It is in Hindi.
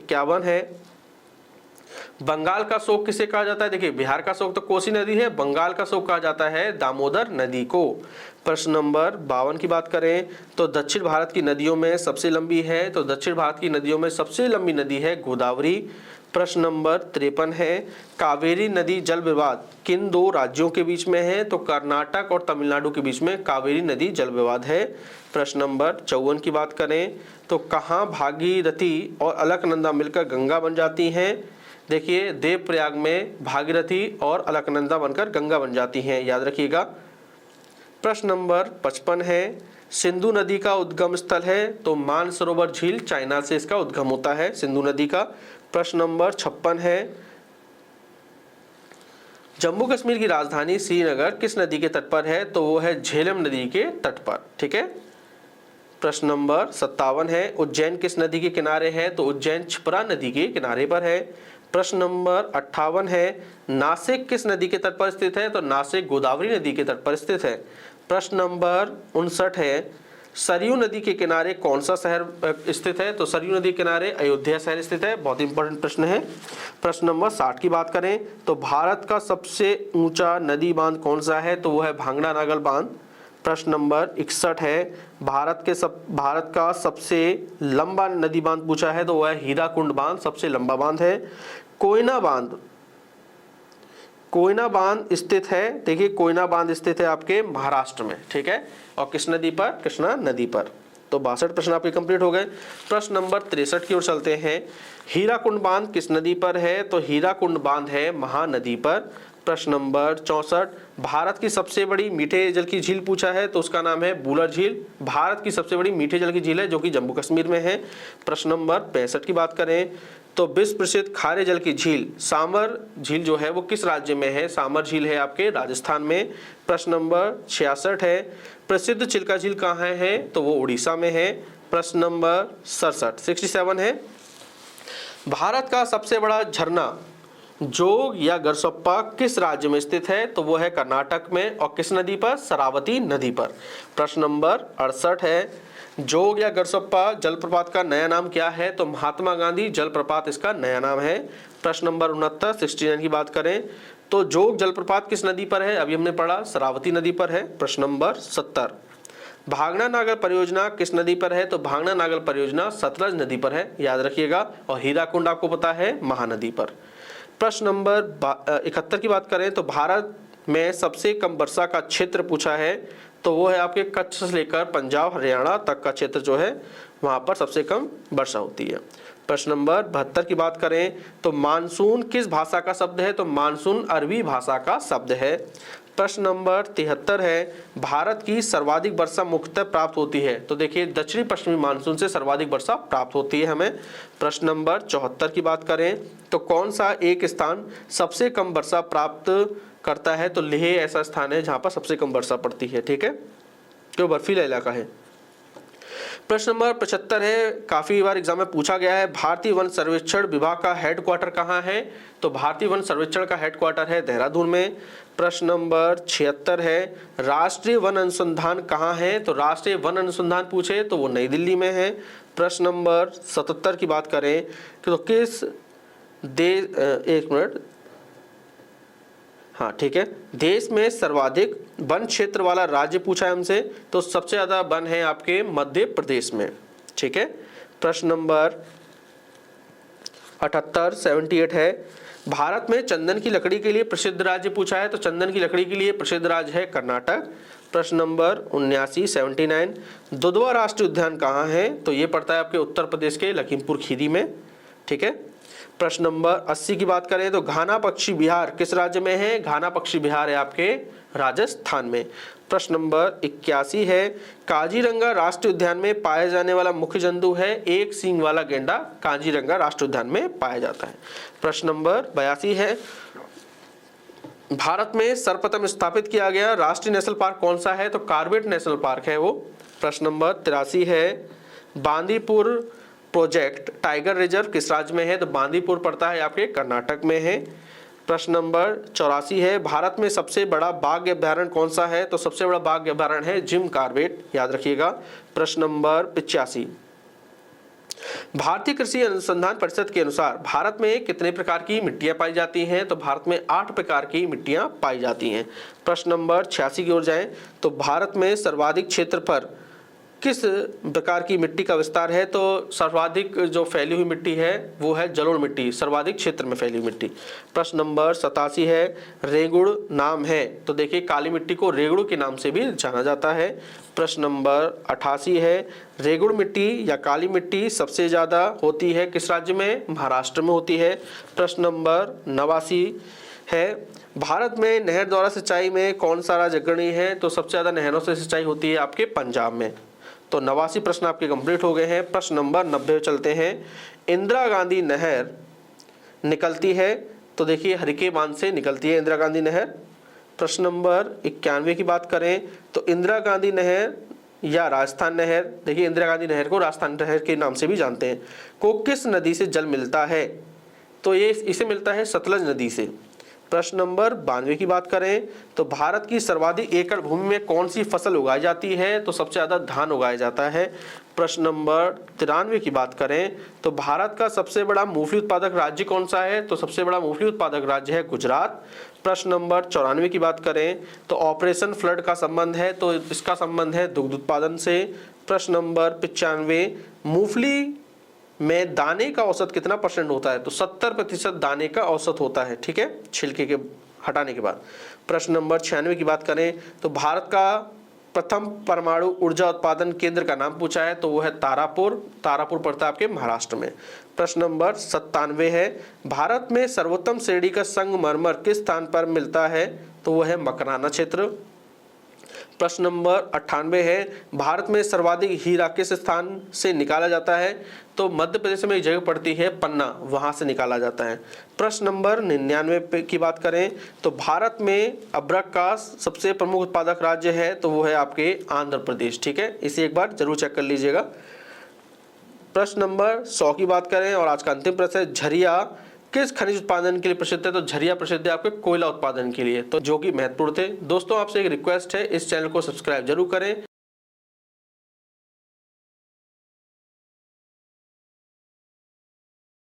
51 है। बंगाल का शोक किसे कहा जाता है? देखिए बिहार का शोक तो कोसी नदी है, बंगाल का शोक कहा जाता है दामोदर नदी को। प्रश्न नंबर 52 की बात करें तो दक्षिण भारत की नदियों में सबसे लंबी है, तो दक्षिण भारत की नदियों में सबसे लंबी नदी है गोदावरी। प्रश्न नंबर 53 है, कावेरी नदी जल विवाद किन दो राज्यों के बीच में है? तो कर्नाटक और तमिलनाडु के बीच में कावेरी नदी जल विवाद है। प्रश्न नंबर 54 की बात करें तो कहाँ भागीरथी और अलकनंदा मिलकर गंगा बन जाती हैं? देखिए देवप्रयाग में भागीरथी और अलकनंदा बनकर गंगा बन जाती हैं, याद रखिएगा। प्रश्न नंबर 55 है, सिंधु नदी का उद्गम स्थल है? तो मानसरोवर झील चाइना से इसका उद्गम होता है सिंधु नदी का। प्रश्न नंबर 56 है, जम्मू कश्मीर की राजधानी श्रीनगर किस नदी के तट पर है? तो वो है झेलम नदी के तट पर, ठीक है। प्रश्न नंबर 57 है, उज्जैन किस नदी के किनारे है? तो उज्जैन क्षिप्रा नदी के किनारे पर है। प्रश्न नंबर 58 है, नासिक किस नदी के तट पर स्थित है? तो नासिक गोदावरी नदी के तट पर स्थित है। प्रश्न नंबर 59 है, सरयू नदी के किनारे कौन सा शहर स्थित है? तो सरयू नदी के किनारे अयोध्या शहर स्थित है, बहुत इंपॉर्टेंट प्रश्न है। प्रश्न नंबर 60 की बात करें तो भारत का सबसे ऊंचा नदी बांध कौन सा है? तो वो है भांगड़ा नागल बांध। प्रश्न नंबर 61 है, भारत का सबसे लंबा नदी बांध पूछा है, तो वह है हीराकुंड बांध, सबसे लंबा बांध है। कोयना बांध स्थित है, देखिए कोयना बांध स्थित है आपके महाराष्ट्र में, ठीक है। और किस नदी पर? कृष्णा नदी पर। तो 62 प्रश्न आपके कंप्लीट हो गए। प्रश्न नंबर 63 की ओर चलते हैं, हीराकुंड बांध किस नदी पर है? तो हीराकुंड बांध है महानदी पर। प्रश्न नंबर 64, भारत की सबसे बड़ी मीठे जल की झील पूछा है, तो उसका नाम है बूलर झील। भारत की सबसे बड़ी मीठे जल की झील है जो कि जम्मू कश्मीर में है। प्रश्न नंबर 65 की बात करें तो विश्व प्रसिद्ध खारे जल की झील सामर झील जो है वो किस राज्य में है? सामर झील है आपके राजस्थान में। प्रश्न नंबर 66 है, प्रसिद्ध चिल्का झील कहाँ है? तो वो उड़ीसा में है। प्रश्न नंबर 67 है, भारत का सबसे बड़ा झरना जोग या गरसप्पा किस राज्य में स्थित है? तो वो है कर्नाटक में। और किस नदी पर? शरावती नदी पर। प्रश्न नंबर 68 है, जोग या गरसप्पा जलप्रपात का नया नाम क्या है? तो महात्मा गांधी जलप्रपात इसका नया नाम है। प्रश्न नंबर 69 की बात करें तो जोग जलप्रपात किस नदी पर है? अभी हमने पढ़ा शरावती नदी पर है। प्रश्न नंबर 70, भांगड़ा नागल परियोजना किस नदी पर है? तो भांगड़ा नागल परियोजना सतलज नदी पर है, याद रखिएगा। और हीराकुंड आपको पता है महानदी पर। प्रश्न नंबर 71 की बात करें तो भारत में सबसे कम वर्षा का क्षेत्र पूछा है, तो वो है आपके कच्छ से लेकर पंजाब हरियाणा तक का क्षेत्र जो है वहां पर सबसे कम वर्षा होती है। प्रश्न नंबर 72 की बात करें तो मानसून किस भाषा का शब्द है? तो मानसून अरबी भाषा का शब्द है। प्रश्न नंबर 73 है, भारत की सर्वाधिक वर्षा मुख्यतः प्राप्त होती है? तो देखिए दक्षिणी पश्चिमी मानसून से सर्वाधिक वर्षा प्राप्त होती है हमें। प्रश्न नंबर 74 की बात करें तो कौन सा एक स्थान सबसे कम वर्षा प्राप्त करता है? तो लेह ऐसा स्थान है जहां पर सबसे कम वर्षा पड़ती है, ठीक है, जो बर्फीला इलाका है। प्रश्न नंबर 75 है, काफी बार एग्जाम में पूछा गया है, भारतीय वन सर्वेक्षण विभाग का हेडक्वार्टर कहाँ है? तो भारतीय वन सर्वेक्षण का हेडक्वार्टर है देहरादून में। प्रश्न नंबर 76 है, राष्ट्रीय वन अनुसंधान कहाँ है? तो राष्ट्रीय वन अनुसंधान पूछे तो वो नई दिल्ली में है। प्रश्न नंबर 77 की बात करें तो किस देश, एक मिनट, हाँ ठीक है, देश में सर्वाधिक वन क्षेत्र वाला राज्य पूछा है हमसे, तो सबसे ज्यादा वन है आपके मध्य प्रदेश में, ठीक है। प्रश्न नंबर 78 है, भारत में चंदन की लकड़ी के लिए प्रसिद्ध राज्य पूछा है, तो चंदन की लकड़ी के लिए प्रसिद्ध राज्य है कर्नाटक। प्रश्न नंबर 79 दुधवा राष्ट्रीय उद्यान कहाँ है? तो ये पड़ता है आपके उत्तर प्रदेश के लखीमपुर खीरी में, ठीक है। प्रश्न नंबर 80 की बात करें तो घाना पक्षी विहार किस राज्य में है? घाना पक्षी विहार है आपके राजस्थान में। प्रश्न नंबर 81 है, काजीरंगा राष्ट्रीय उद्यान में पाया जाने वाला मुख्य जंतु है एक सींग वाला गेंडा, काजीरंगा राष्ट्रीय उद्यान में पाया जाता है। प्रश्न नंबर 82 है, भारत में सर्वप्रथम स्थापित किया गया राष्ट्रीय नेशनल पार्क कौन सा है? तो कॉर्बेट नेशनल पार्क है वो। प्रश्न नंबर 83 है, बांदीपुर प्रोजेक्ट टाइगर रिजर्व किस राज्य में है? तो बांदीपुर पड़ता है आपके कर्नाटक में है। प्रश्न नंबर 84 है, भारत में सबसे बड़ा बाघ अभ्यारण्य कौन सा है? तो सबसे बड़ा बाघ अभ्यारण्य है जिम कॉर्बेट, याद रखिएगा। प्रश्न नंबर 85, भारतीय कृषि अनुसंधान परिषद के अनुसार भारत में कितने प्रकार की मिट्टियां पाई जाती हैं? तो भारत में 8 प्रकार की मिट्टियां पाई जाती हैं। प्रश्न नंबर 86 की ओर जाएं तो भारत में सर्वाधिक क्षेत्र पर किस प्रकार की मिट्टी का विस्तार है? तो सर्वाधिक जो फैली हुई मिट्टी है वो है जलोढ़ मिट्टी, सर्वाधिक क्षेत्र में फैली हुई मिट्टी। प्रश्न नंबर 87 है, रेगुड़ नाम है? तो देखिए काली मिट्टी को रेगुड़ के नाम से भी जाना जाता है। प्रश्न नंबर 88 है, रेगुड़ मिट्टी या काली मिट्टी सबसे ज़्यादा होती है किस राज्य में? महाराष्ट्र में होती है। प्रश्न नंबर 89 है, भारत में नहर द्वारा सिंचाई में कौन सा राज्य अग्रणी है? तो सबसे ज़्यादा नहरों से सिंचाई होती है आपके पंजाब में। तो 89 प्रश्न आपके कंप्लीट हो गए हैं। प्रश्न नंबर 90 चलते हैं। इंदिरा गांधी नहर निकलती है? तो देखिए हरिके बांध से निकलती है इंदिरा गांधी नहर। प्रश्न नंबर 91 की बात करें तो इंदिरा गांधी नहर या राजस्थान नहर, देखिए इंदिरा गांधी नहर को राजस्थान नहर के नाम से भी जानते हैं, को किस नदी से जल मिलता है? तो ये इसे मिलता है सतलज नदी से। प्रश्न नंबर 92 की बात करें तो भारत की सर्वाधिक एकड़ भूमि में कौन सी फसल उगाई जाती है? तो सबसे ज़्यादा धान उगाया जाता है। प्रश्न नंबर 93 की बात करें तो भारत का सबसे बड़ा मूंगफली उत्पादक राज्य कौन सा है? तो सबसे बड़ा मूंगफली उत्पादक राज्य है गुजरात। प्रश्न नंबर 94 की बात करें तो ऑपरेशन फ्लड का संबंध है? तो इसका संबंध है दुग्ध उत्पादन से। प्रश्न नंबर 95, मूंगफली में दाने का औसत कितना % होता है? तो 70% दाने का औसत होता है, ठीक है, छिलके के हटाने के बाद। प्रश्न नंबर 96 की बात करें तो भारत का प्रथम परमाणु ऊर्जा उत्पादन केंद्र का नाम पूछा है, तो वो है तारापुर। तारापुर पड़ता है आपके महाराष्ट्र में। प्रश्न नंबर 97 है, भारत में सर्वोत्तम श्रेणी का संगमरमर किस स्थान पर मिलता है? तो वो है मकराना क्षेत्र। प्रश्न नंबर 98 है, भारत में सर्वाधिक हीरा किस स्थान से निकाला जाता है? तो मध्य प्रदेश में एक जगह पड़ती है पन्ना, वहां से निकाला जाता है। प्रश्न नंबर 99 की बात करें तो भारत में अभ्रक का सबसे प्रमुख उत्पादक राज्य है, तो वो है आपके आंध्र प्रदेश, ठीक है, इसे एक बार जरूर चेक कर लीजिएगा। प्रश्न नंबर 100 की बात करें और आज का अंतिम प्रश्न है, झरिया किस खनिज उत्पादन के लिए प्रसिद्ध है? तो झरिया प्रसिद्ध है आपके कोयला उत्पादन के लिए, तो जो कि महत्वपूर्ण थे। दोस्तों आपसे एक रिक्वेस्ट है, इस चैनल को सब्सक्राइब जरूर करें।